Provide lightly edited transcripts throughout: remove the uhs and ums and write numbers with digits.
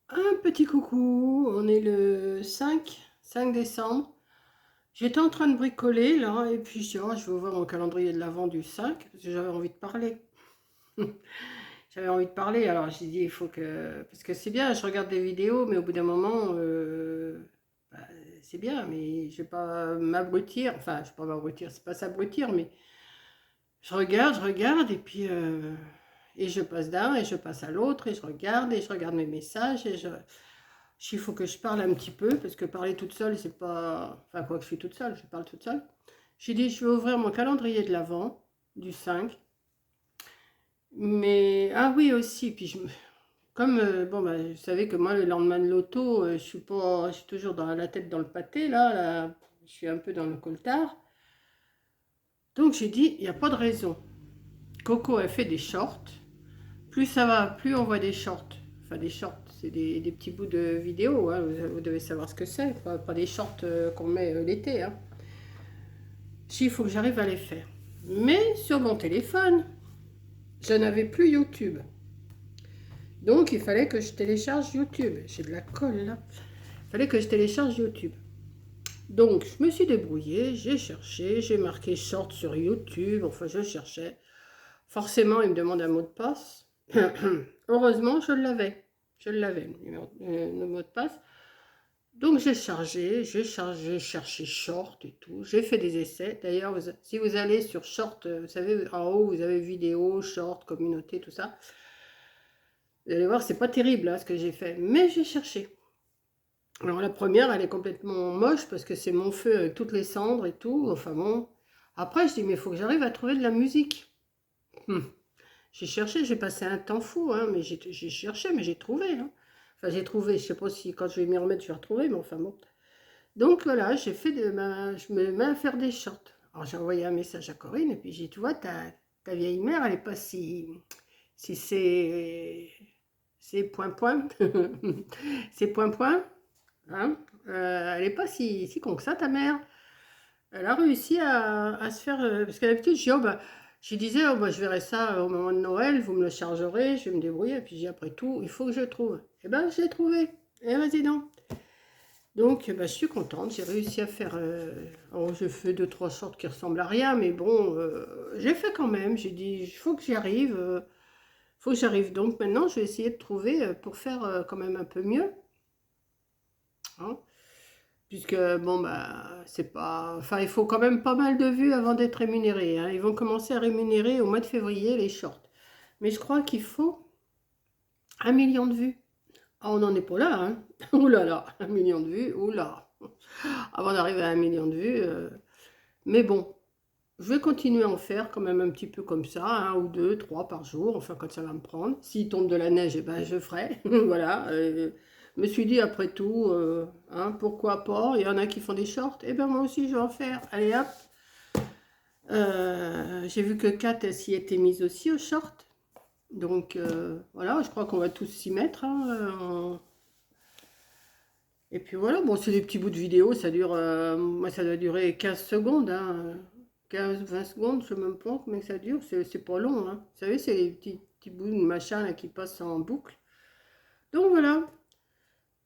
Un petit coucou, on est le 5 décembre. J'étais en train de bricoler là, et puis je dis, oh, je vais ouvrir mon calendrier de l'Avent du 5, parce que j'avais envie de parler. J'avais envie de parler, alors j'ai dit, il faut que. Parce que c'est bien, je regarde des vidéos, mais au bout d'un moment, bah, c'est bien, mais je vais pas m'abrutir. Enfin, je vais pas m'abrutir, c'est pas s'abrutir, mais je regarde, et puis. Et je passe d'un, et je passe à l'autre, et je regarde mes messages, et je. Il faut que je parle un petit peu, parce que parler toute seule, c'est pas... Enfin, quoi que je suis toute seule, je parle toute seule. J'ai dit, je vais ouvrir mon calendrier de l'Avent, du 5. Mais, ah oui, aussi, puis comme, bon, bah, vous savez que moi, le lendemain de l'auto, je suis pas... Je suis toujours dans la tête dans le pâté, là, je suis un peu dans le coltard. Donc j'ai dit, il n'y a pas de raison. Coco, elle fait des shorts. Plus ça va, plus on voit des shorts. Enfin, des shorts, c'est des petits bouts de vidéo, hein, vous devez savoir ce que c'est, pas des shorts qu'on met l'été. Hein. Si, il faut que j'arrive à les faire. Mais sur mon téléphone, je n'avais plus YouTube. Donc, il fallait que je télécharge YouTube. J'ai de la colle là. Il fallait que je télécharge YouTube. Donc, je me suis débrouillée, j'ai cherché, j'ai marqué short sur YouTube, enfin, je cherchais. Forcément, il me demande un mot de passe. Heureusement, je l'avais. Je l'avais, le mot de passe. Donc j'ai chargé, cherché short et tout. J'ai fait des essais. D'ailleurs, si vous allez sur short, vous savez, en haut, vous avez vidéo, short, communauté, tout ça. Vous allez voir, c'est pas terrible hein, ce que j'ai fait. Mais j'ai cherché. Alors la première, elle est complètement moche parce que c'est mon feu avec toutes les cendres et tout. Enfin bon. Après, je dis, mais il faut que j'arrive à trouver de la musique. Hum. J'ai cherché, j'ai passé un temps fou, hein, mais j'ai cherché, mais j'ai trouvé. Hein. Enfin, j'ai trouvé, je sais pas si quand je vais m'y remettre, je vais retrouver, mais enfin bon. Donc voilà, je me mets à faire des shorts. Alors j'ai envoyé un message à Corinne et puis j'ai dit, tu vois, ta vieille mère, elle n'est pas si c'est point point, c'est point point, hein, elle n'est pas si con que ça, ta mère. Elle a réussi à se faire, parce qu'à l'habitude, je disais, oh, bah, je verrai ça au moment de Noël, vous me le chargerez, je vais me débrouiller. Et puis j'ai dit, après tout, il faut que je trouve. Eh ben, je l'ai trouvé. Eh, vas-y donc. Donc, bah, je suis contente, j'ai réussi à faire... alors, je fais deux, trois sortes qui ressemblent à rien, mais bon, j'ai fait quand même. J'ai dit, il faut que j'y arrive. Faut que j'arrive. Donc, maintenant, je vais essayer de trouver pour faire quand même un peu mieux. Hein, puisque, bon, bah, c'est pas... Enfin, il faut quand même pas mal de vues avant d'être rémunéré. Hein. Ils vont commencer à rémunérer au mois de février les shorts. Mais je crois qu'il faut 1 million de vues. Ah, on n'en est pas là, hein. Ouh là là, 1 million de vues, ouh là. Avant d'arriver à 1 million de vues... Mais bon, je vais continuer à en faire quand même un petit peu comme ça, un ou deux, trois par jour, enfin quand ça va me prendre. S'il tombe de la neige, eh ben, je ferai. Voilà. Je me suis dit après tout, hein, pourquoi pas, il y en a qui font des shorts, et ben moi aussi je vais en faire. Allez hop. J'ai vu que Kat elle s'y était mise aussi aux shorts. Donc voilà, je crois qu'on va tous s'y mettre. Hein, et puis voilà, bon, c'est des petits bouts de vidéo, ça dure, moi ça doit durer 15 secondes, hein, 15-20 secondes, je ne sais même pas combien que ça dure, c'est pas long, hein. Vous savez, c'est les petits bouts de machin là, qui passent en boucle. Donc voilà,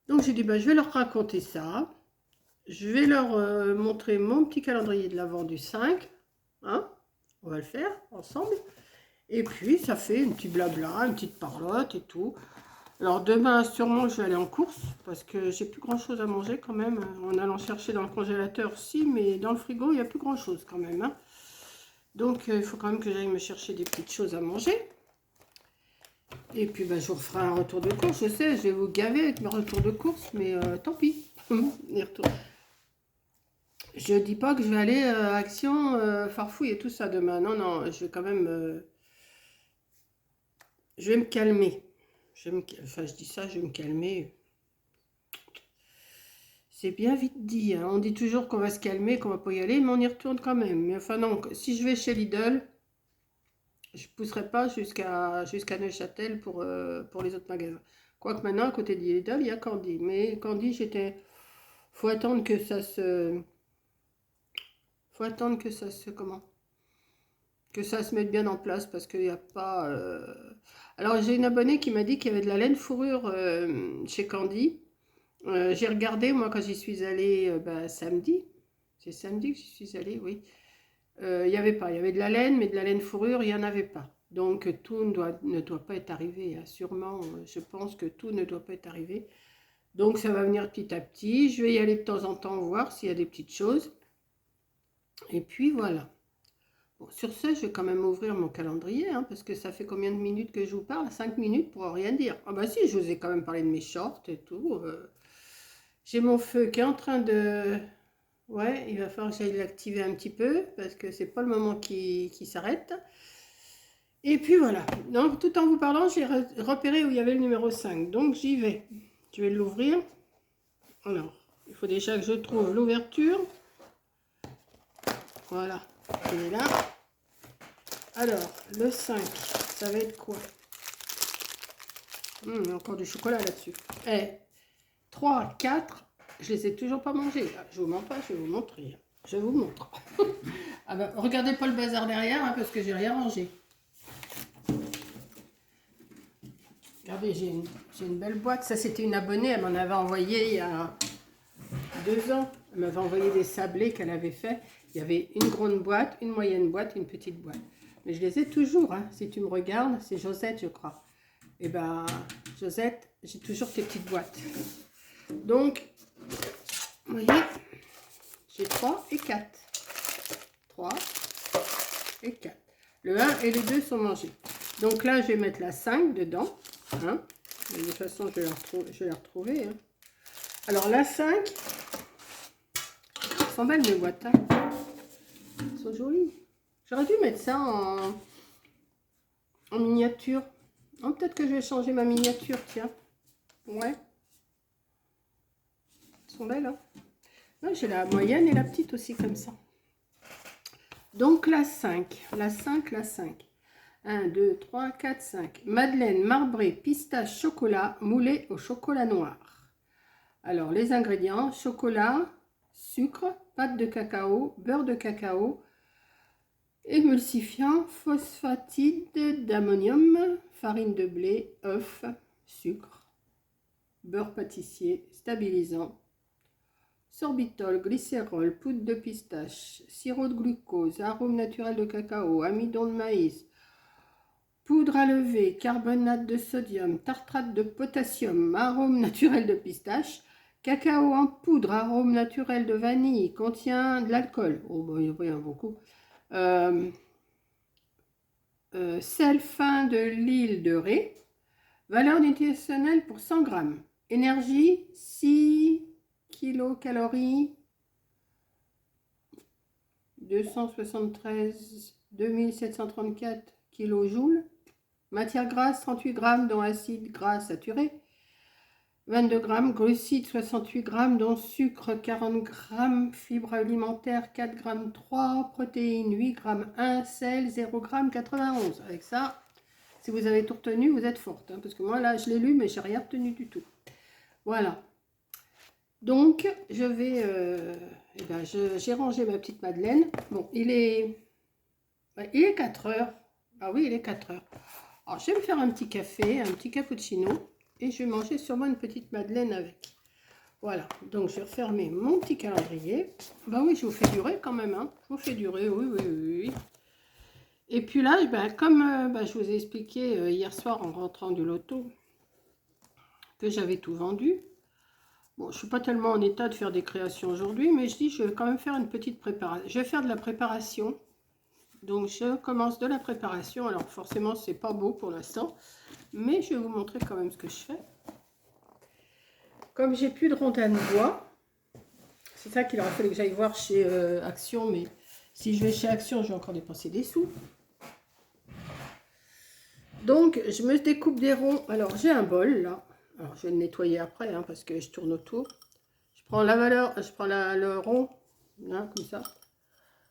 donc j'ai dit, bah, je vais leur raconter ça, je vais leur montrer mon petit calendrier de l'Avent du 5, hein, on va le faire ensemble, et puis ça fait une petite blabla, une petite parlotte et tout. Alors demain, sûrement, je vais aller en course parce que j'ai plus grand chose à manger quand même. En allant chercher dans le congélateur, si, mais dans le frigo, il n'y a plus grand chose quand même. Hein. Donc il faut quand même que j'aille me chercher des petites choses à manger. Et puis je vous referai un retour de course. Je sais, je vais vous gaver avec mes retours de course, mais tant pis. Je dis pas que je vais aller Action, Farfouille et tout ça demain. Non, non, je vais quand même... je vais me calmer. Enfin, je dis ça, je vais me calmer. C'est bien vite dit, hein. On dit toujours qu'on va se calmer, qu'on va pas y aller, mais on y retourne quand même. Mais enfin non, si je vais chez Lidl, je ne pousserai pas jusqu'à Neuchâtel pour les autres magasins. Quoique maintenant, à côté de Lidl, il y a Candy. Mais Candy, faut attendre que ça se... Faut attendre que ça se... Comment? que ça se mette bien en place parce qu'il n'y a pas... Alors, j'ai une abonnée qui m'a dit qu'il y avait de la laine fourrure chez Candy. J'ai regardé, moi, quand j'y suis allée samedi. C'est samedi que j'y suis allée, oui. Il n'y avait pas. Il y avait de la laine, mais de la laine fourrure, il n'y en avait pas. Donc, tout ne doit pas être arrivé. Hein. Sûrement, je pense que tout ne doit pas être arrivé. Donc, ça va venir petit à petit. Je vais y aller de temps en temps voir s'il y a des petites choses. Et puis, voilà. Bon, sur ce, je vais quand même ouvrir mon calendrier, hein, parce que ça fait combien de minutes que je vous parle? 5 minutes pour rien dire. Ah bah si, je vous ai quand même parlé de mes shorts et tout. J'ai mon feu qui est en train de... Ouais, il va falloir que j'aille l'activer un petit peu, parce que c'est pas le moment qui s'arrête. Et puis voilà. Donc, tout en vous parlant, j'ai repéré où il y avait le numéro 5. Donc, j'y vais. Je vais l'ouvrir. Alors, il faut déjà que je trouve l'ouverture. Voilà. Il est là. Alors, le 5, ça va être quoi? Encore du chocolat là-dessus. 3, 4, je les ai toujours pas mangés. Je vous mens pas, je vais vous montrer. Je vous montre. Ah ben, regardez pas le bazar derrière, hein, parce que j'ai rien rangé. Regardez, j'ai une belle boîte. Ça, c'était une abonnée, elle m'en avait envoyé il y a 2 ans. Elle m'avait envoyé des sablés qu'elle avait fait. Il y avait une grande boîte, une moyenne boîte, une petite boîte. Mais je les ai toujours, hein. Si tu me regardes, c'est Josette, je crois. Et ben, Josette, j'ai toujours tes petites boîtes. Donc, vous voyez, j'ai 3 et 4. 3 et 4. Le 1 et le 2 sont mangés. Donc là, je vais mettre la 5 dedans. Hein. De toute façon, je vais la retrouver. Hein. Alors, la 5, elles sont belles mes boîtes. Hein. Elles sont jolies. J'aurais dû mettre ça en miniature. Oh, peut-être que je vais changer ma miniature, tiens. Ouais. Elles sont belles, hein. J'ai la moyenne et la petite aussi, comme ça. Donc, la 5. La 5, la 5. 1, 2, 3, 4, 5. Madeleine marbrée, pistache, chocolat, moulé au chocolat noir. Alors, les ingrédients, chocolat, sucre, pâte de cacao, beurre de cacao, émulsifiant, phosphatide d'ammonium, farine de blé, œuf, sucre, beurre pâtissier, stabilisant, sorbitol, glycérol, poudre de pistache, sirop de glucose, arôme naturel de cacao, amidon de maïs, poudre à lever, carbonate de sodium, tartrate de potassium, arôme naturel de pistache, cacao en poudre, arôme naturel de vanille, contient de l'alcool. Oh, bah, il y en a beaucoup. Sel fin de l'île de Ré. Valeur nutritionnelle pour 100 grammes. Énergie, 6 kilocalories. 273 2734 kilojoules. Matière grasse, 38 grammes, dont acide gras saturé. 22 grammes, glucides 68 grammes, dont sucre 40 grammes, fibres alimentaires 4 grammes 3, protéines 8 grammes 1, sel 0 grammes 91. Avec ça, si vous avez tout retenu, vous êtes forte. Hein, parce que moi, là, je l'ai lu, mais je n'ai rien retenu du tout. Voilà. Donc, je vais... j'ai rangé ma petite Madeleine. Bon, il est 4 heures. Ah oui, il est 4 heures. Alors, je vais me faire un petit café, un petit cappuccino. Et je vais manger sûrement une petite madeleine avec. Voilà, donc je vais refermer mon petit calendrier. Bah oui, je vous fais durer quand même, hein. Je vous fais durer, oui, oui, oui. Et puis là, comme je vous ai expliqué hier soir en rentrant du loto, que j'avais tout vendu. Bon, je ne suis pas tellement en état de faire des créations aujourd'hui, mais je dis, je vais quand même faire une petite préparation. Je vais faire de la préparation. Donc, je commence de la préparation. Alors, forcément, c'est pas beau pour l'instant. Mais je vais vous montrer quand même ce que je fais. Comme j'ai plus de rondins de bois, c'est ça qu'il aurait fallu que j'aille voir chez Action. Mais si je vais chez Action, je vais encore dépenser des sous. Donc, je me découpe des ronds. Alors, j'ai un bol, là. Alors, je vais le nettoyer après, hein, parce que je tourne autour. Je prends le rond, là, comme ça.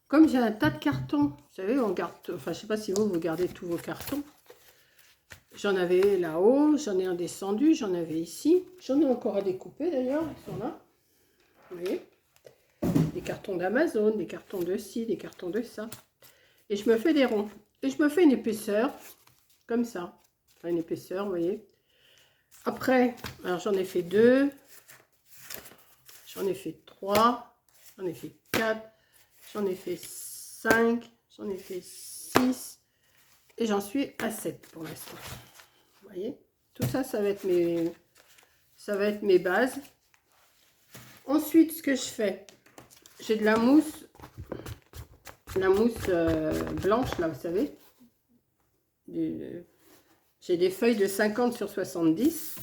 Comme j'ai un tas de cartons, vous savez, on garde, enfin, je sais pas si vous gardez tous vos cartons. J'en avais là-haut, j'en ai un descendu, j'en avais ici. J'en ai encore à découper d'ailleurs, ils sont là. Vous voyez? Des cartons d'Amazon, des cartons de ci, des cartons de ça. Et je me fais des ronds. Et je me fais une épaisseur, comme ça. Enfin, une épaisseur, vous voyez. Après, alors j'en ai fait 2. J'en ai fait 3. J'en ai fait 4. J'en ai fait 5. J'en ai fait 6. Et j'en suis à 7 pour l'instant. Vous voyez. Tout ça, ça va être mes bases. Ensuite, ce que je fais, j'ai de la mousse blanche, là, vous savez. J'ai des feuilles de 50 sur 70.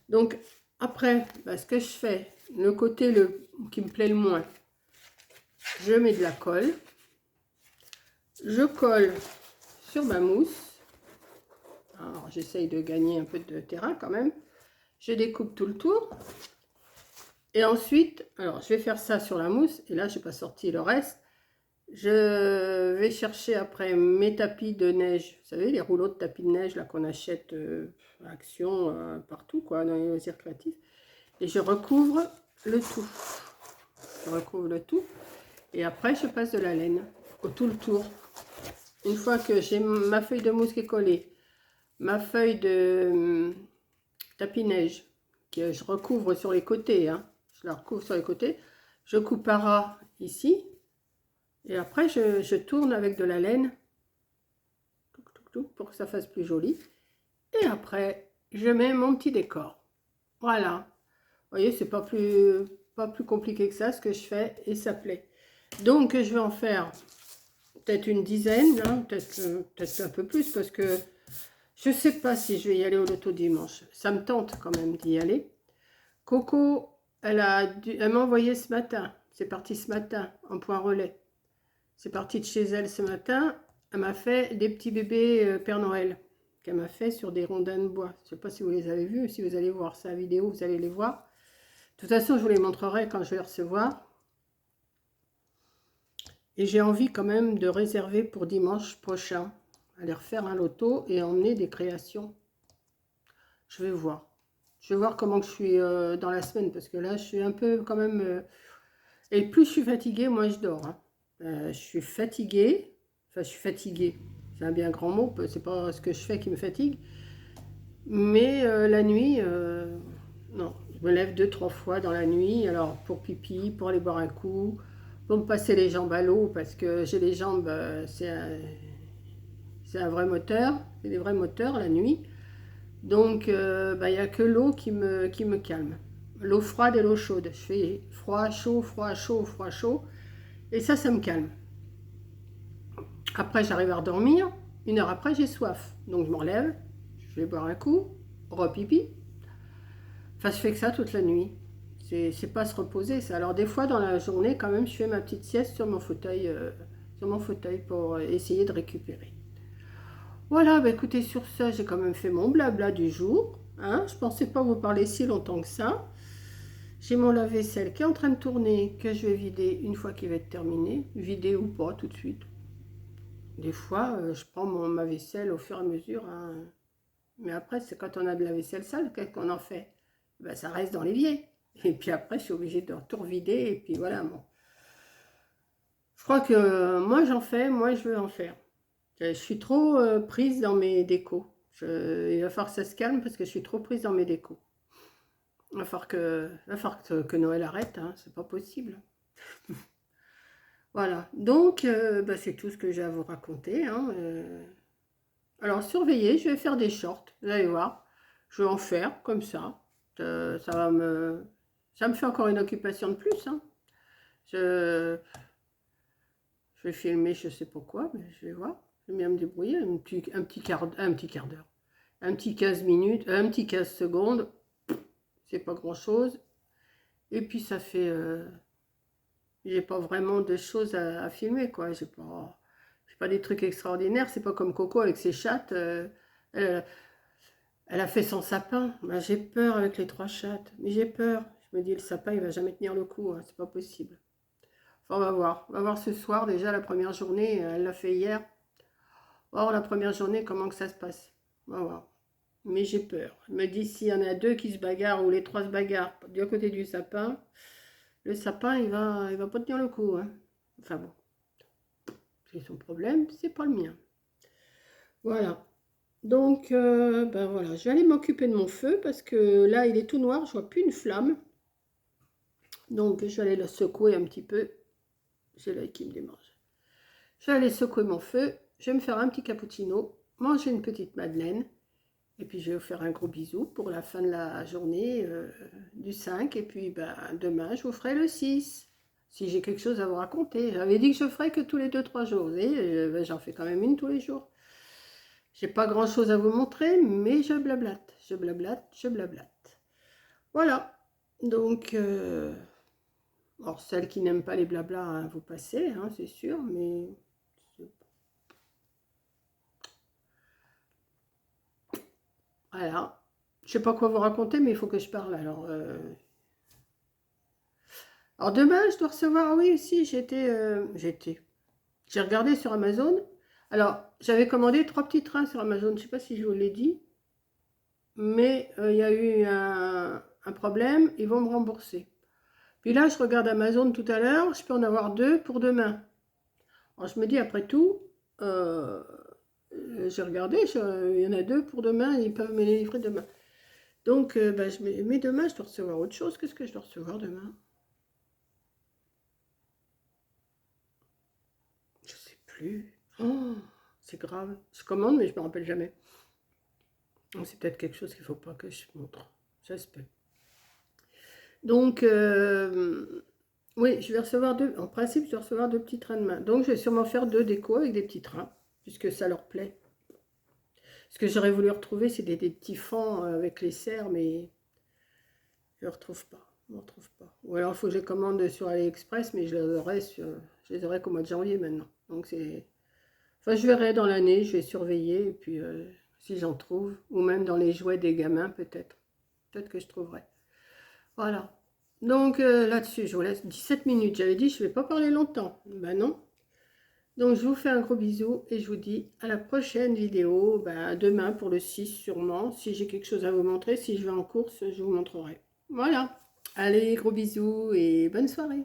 Donc, après, bah, ce que je fais, le côté qui me plaît le moins, je mets de la colle. Je colle sur ma mousse. Alors, j'essaye de gagner un peu de terrain quand même. Je découpe tout le tour. Et ensuite, alors, je vais faire ça sur la mousse. Et là, je n'ai pas sorti le reste. Je vais chercher après mes tapis de neige. Vous savez, les rouleaux de tapis de neige là qu'on achète à Action, partout, quoi, dans les loisirs créatifs. Et je recouvre le tout. Je recouvre le tout. Et après, je passe de la laine au tout le tour. Une fois que j'ai ma feuille de mousse qui est collée, ma feuille de tapis neige, que je recouvre sur les côtés, hein, je la recouvre sur les côtés, je coupe à ras ici, et après je tourne avec de la laine, pour que ça fasse plus joli, et après je mets mon petit décor. Voilà, vous voyez, c'est pas plus compliqué que ça ce que je fais, et ça plaît. Donc je vais en faire peut-être une dizaine, hein, peut-être un peu plus, parce que je ne sais pas si je vais y aller au loto dimanche. Ça me tente quand même d'y aller. Coco, elle m'a envoyé ce matin. C'est parti ce matin, en point relais. C'est parti de chez elle ce matin. Elle m'a fait des petits bébés Père Noël. Qu'elle m'a fait sur des rondins de bois. Je ne sais pas si vous les avez vus. Si vous allez voir sa vidéo, vous allez les voir. De toute façon, je vous les montrerai quand je vais les recevoir. Et j'ai envie quand même de réserver pour dimanche prochain. Aller refaire un loto et emmener des créations. Je vais voir. Je vais voir comment je suis dans la semaine. Parce que là, je suis un peu quand même... et plus je suis fatiguée, moins je dors. Hein. Je suis fatiguée. Enfin, je suis fatiguée. C'est un bien grand mot. C'est pas ce que je fais qui me fatigue. Mais la nuit, non. Je me lève 2-3 fois dans la nuit. Alors, pour pipi, pour aller boire un coup, pour me passer les jambes à l'eau. Parce que j'ai les jambes... c'est un vrai moteur. C'est des vrais moteurs la nuit. Donc, il n'y a que l'eau qui me calme. L'eau froide et l'eau chaude. Je fais froid, chaud, froid, chaud, froid, chaud. Et ça me calme. Après, j'arrive à redormir. 1 heure après, j'ai soif. Donc, je m'enlève. Je vais boire un coup. Repipi. Enfin, je fais que ça toute la nuit. C'est pas se reposer, ça. Alors, des fois, dans la journée, quand même, je fais ma petite sieste sur mon fauteuil pour essayer de récupérer. Voilà, bah écoutez, sur ça, j'ai quand même fait mon blabla du jour. Hein, je pensais pas vous parler si longtemps que ça. J'ai mon lave-vaisselle qui est en train de tourner, que je vais vider une fois qu'il va être terminé. Vider ou pas, tout de suite. Des fois, je prends ma vaisselle au fur et à mesure. Hein. Mais après, c'est quand on a de la vaisselle sale, qu'est-ce qu'on en fait? Ben, ça reste dans l'évier. Et puis après, je suis obligée de tout revider. Et puis voilà, bon. Je crois que moi, j'en fais, moi, je veux en faire. Je suis trop prise dans mes décos. Il va falloir que ça se calme parce que je suis trop prise dans mes décos. Il va falloir que Noël arrête, hein, c'est pas possible. Voilà, donc c'est tout ce que j'ai à vous raconter. Hein, Alors surveillez, je vais faire des shorts, vous allez voir. Je vais en faire comme ça. Ça me fait encore une occupation de plus. Hein. Je vais filmer, je sais pourquoi, mais je vais voir. Je vais bien me débrouiller, un petit quart d'heure. Un petit 15 minutes, un petit 15 secondes, c'est pas grand chose. Et puis ça fait, j'ai pas vraiment de choses à filmer, quoi. J'ai pas des trucs extraordinaires. C'est pas comme Coco avec ses chattes. Elle a fait son sapin. Ben, j'ai peur avec les 3 chattes. Mais j'ai peur. Je me dis, le sapin, il va jamais tenir le coup. Hein. C'est pas possible. Enfin, on va voir. On va voir ce soir. Déjà, la première journée, elle l'a fait hier. On va voir la première journée, comment que ça se passe. On va voir. Mais j'ai peur. Je me dis, s'il y en a 2 qui se bagarrent ou les 3 se bagarrent du côté du sapin, le sapin, il va pas tenir le coup. Hein. Enfin bon. C'est son problème, c'est pas le mien. Voilà. Donc, ben voilà, je vais aller m'occuper de mon feu parce que là, il est tout noir, je vois plus une flamme. Donc, je vais aller le secouer un petit peu. J'ai l'œil qui me démange. Je vais aller secouer mon feu. Je vais me faire un petit cappuccino, manger une petite madeleine. Et puis, je vais vous faire un gros bisou pour la fin de la journée du 5. Et puis, ben, demain, je vous ferai le 6. Si j'ai quelque chose à vous raconter. J'avais dit que je ferais que tous les 2-3 jours. Et ben, j'en fais quand même une tous les jours. J'ai pas grand chose à vous montrer, mais je blablate, je blablate, je blablate. Voilà. Donc, alors celles qui n'aiment pas les blablas, hein, vous passez, hein, c'est sûr, mais voilà. Je sais pas quoi vous raconter, mais il faut que je parle. Alors demain, je dois recevoir, oui, aussi, j'ai regardé sur Amazon. Alors, j'avais commandé 3 petits trains sur Amazon, je sais pas si je vous l'ai dit, mais il y a eu un problème, ils vont me rembourser. Puis là, je regarde Amazon tout à l'heure, je peux en avoir 2 pour demain. Alors je me dis, après tout, j'ai regardé, il y en a 2 pour demain, ils peuvent me les livrer demain. Donc, ben, mais demain, je dois recevoir autre chose. Qu'est-ce que je dois recevoir demain? Je sais plus. Oh, c'est grave. Je commande, mais je ne me rappelle jamais. C'est peut-être quelque chose qu'il ne faut pas que je montre. J'espère. Donc, oui, je vais recevoir 2. En principe, je vais recevoir 2 petits trains demain. Donc, je vais sûrement faire 2 décos avec des petits trains, puisque ça leur plaît. Ce que j'aurais voulu retrouver, c'est des petits fans avec les serres, mais je ne les retrouve pas. Je ne retrouve pas. Ou alors, il faut que je les commande sur AliExpress, mais je les aurai qu'au mois de janvier maintenant. Donc, c'est... Enfin, je verrai dans l'année, je vais surveiller, et puis si j'en trouve, ou même dans les jouets des gamins, peut-être. Peut-être que je trouverai. Voilà. Donc, là-dessus, je vous laisse 17 minutes. J'avais dit, je ne vais pas parler longtemps. Ben non. Donc, je vous fais un gros bisou et je vous dis à la prochaine vidéo. Ben, demain pour le 6 sûrement. Si j'ai quelque chose à vous montrer, si je vais en course, je vous montrerai. Voilà. Allez, gros bisous et bonne soirée.